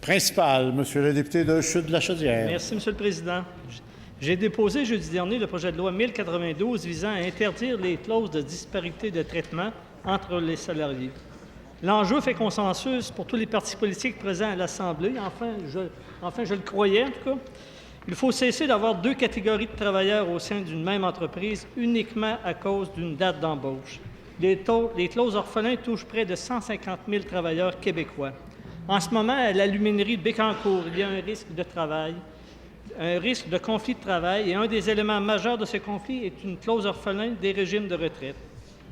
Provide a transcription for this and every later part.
Principal, Monsieur le député de Chutes-de-la-Chaudière. Merci, Monsieur le Président. J'ai déposé jeudi dernier le projet de loi 1092 visant à interdire les clauses de disparité de traitement entre les salariés. L'enjeu fait consensus pour tous les partis politiques présents à l'Assemblée. Enfin, je le croyais, en tout cas. Il faut cesser d'avoir deux catégories de travailleurs au sein d'une même entreprise uniquement à cause d'une date d'embauche. Les clauses orphelins touchent près de 150 000 travailleurs québécois. En ce moment, à l'aluminerie de Bécancour, il y a un risque de travail, un risque de conflit de travail, et un des éléments majeurs de ce conflit est une clause orphelin des régimes de retraite.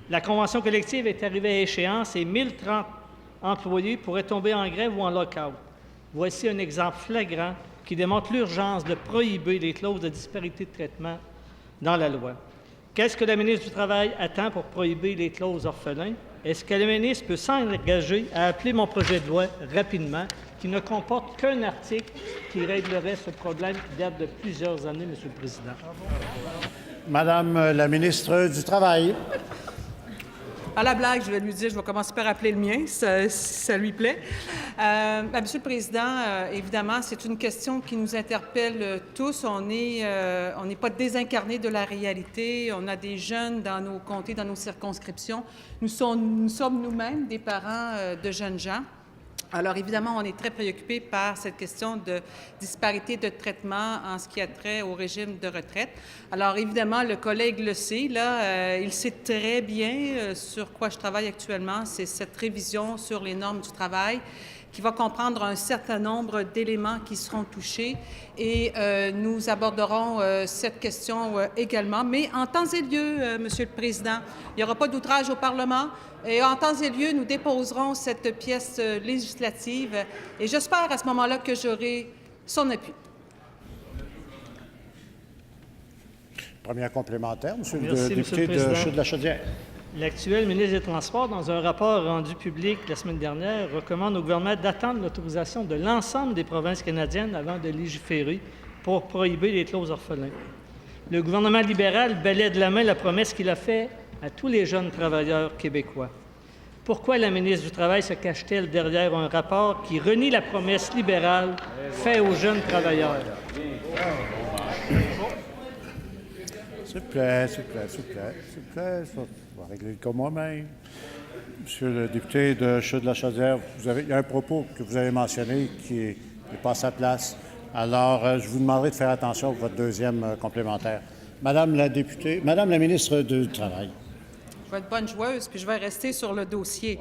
La convention collective est arrivée à échéance et 1030 employés pourraient tomber en grève ou en lock-out. Voici un exemple flagrant qui démontre l'urgence de prohiber les clauses de disparité de traitement dans la loi. Qu'est-ce que la ministre du Travail attend pour prohiber les clauses orphelins? Est-ce que la ministre peut s'engager à appeler mon projet de loi rapidement, qui ne comporte qu'un article qui réglerait ce problème qui date de plusieurs années, Monsieur le Président? Madame la ministre du Travail. À la blague, je vais lui dire, je vais commencer par appeler le mien, si ça lui plaît. Monsieur le Président, évidemment, c'est une question qui nous interpelle tous. On n'est pas désincarnés de la réalité. On a des jeunes dans nos comtés, dans nos circonscriptions. Nous sommes nous-mêmes des parents de jeunes gens. Alors, évidemment, on est très préoccupés par cette question de disparité de traitement en ce qui a trait au régime de retraite. Alors, évidemment, le collègue le sait, là, il sait très bien sur quoi je travaille actuellement. C'est cette révision sur les normes du travail qui va comprendre un certain nombre d'éléments qui seront touchés et nous aborderons cette question également. Mais en temps et lieu, Monsieur le Président, il n'y aura pas d'outrage au Parlement. Et en temps et lieu, nous déposerons cette pièce législative et j'espère à ce moment-là que j'aurai son appui. Première complémentaire, Monsieur Merci, le député de Chutes-de-la-Chaudière. L'actuel ministre des Transports, dans un rapport rendu public la semaine dernière, recommande au gouvernement d'attendre l'autorisation de l'ensemble des provinces canadiennes avant de légiférer pour prohiber les clauses orphelins. Le gouvernement libéral balaie de la main la promesse qu'il a faite à tous les jeunes travailleurs québécois. Pourquoi la ministre du Travail se cache-t-elle derrière un rapport qui renie la promesse libérale faite aux jeunes travailleurs? S'il vous plaît, s'il vous plaît, s'il vous plaît, s'il vous plaît, je vais régler le cas moi-même. Monsieur le député de Chutes-de-la-Chaudière, il y a un propos que vous avez mentionné qui n'est pas à sa place. Alors, je vous demanderai de faire attention pour votre deuxième complémentaire. Madame la députée, Madame la ministre du Travail. Je vais être bonne joueuse, puis je vais rester sur le dossier.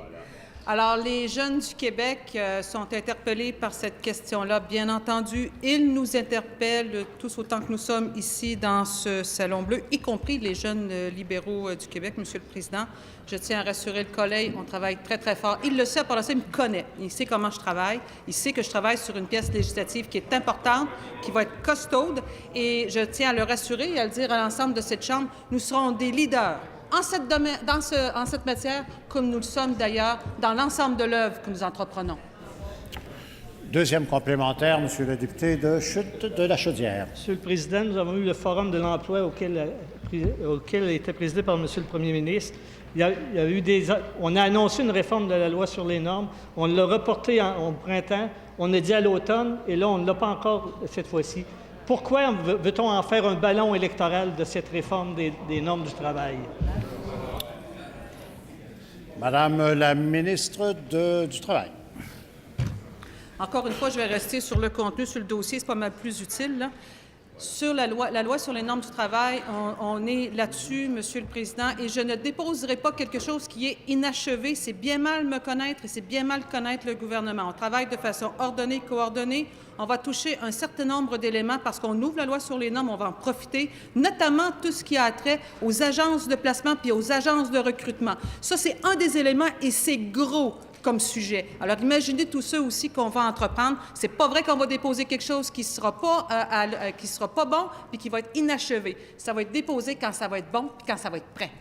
Alors, les jeunes du Québec sont interpellés par cette question-là. Bien entendu, ils nous interpellent tous autant que nous sommes ici dans ce Salon bleu, y compris les jeunes libéraux du Québec, Monsieur le Président. Je tiens à rassurer le collègue, on travaille très, très fort. Il le sait, par le fait, il me connaît. Il sait comment je travaille. Il sait que je travaille sur une pièce législative qui est importante, qui va être costaude. Et je tiens à le rassurer et à le dire à l'ensemble de cette Chambre, nous serons des leaders en cette matière, comme nous le sommes d'ailleurs dans l'ensemble de l'œuvre que nous entreprenons. Deuxième complémentaire, Monsieur le député de Chutes-de-la-Chaudière. Monsieur le Président, nous avons eu le Forum de l'emploi auquel était présidé par Monsieur le Premier ministre. On a annoncé une réforme de la loi sur les normes. On l'a reporté au printemps. On a dit à l'automne, et là, on ne l'a pas encore cette fois-ci. Pourquoi veut-on en faire un ballon électoral de cette réforme des normes du travail? Madame la ministre du Travail. Encore une fois, je vais rester sur le contenu, sur le dossier, c'est pas mal plus utile, là. Sur la loi sur les normes du travail, on est là-dessus, Monsieur le Président, et je ne déposerai pas quelque chose qui est inachevé. C'est bien mal me connaître et c'est bien mal connaître le gouvernement. On travaille de façon ordonnée, coordonnée. On va toucher un certain nombre d'éléments parce qu'on ouvre la loi sur les normes, on va en profiter, notamment tout ce qui a trait aux agences de placement puis aux agences de recrutement. Ça, c'est un des éléments et c'est gros comme sujet. Alors, imaginez tous ceux aussi qu'on va entreprendre. C'est pas vrai qu'on va déposer quelque chose qui sera pas bon puis qui va être inachevé. Ça va être déposé quand ça va être bon puis quand ça va être prêt.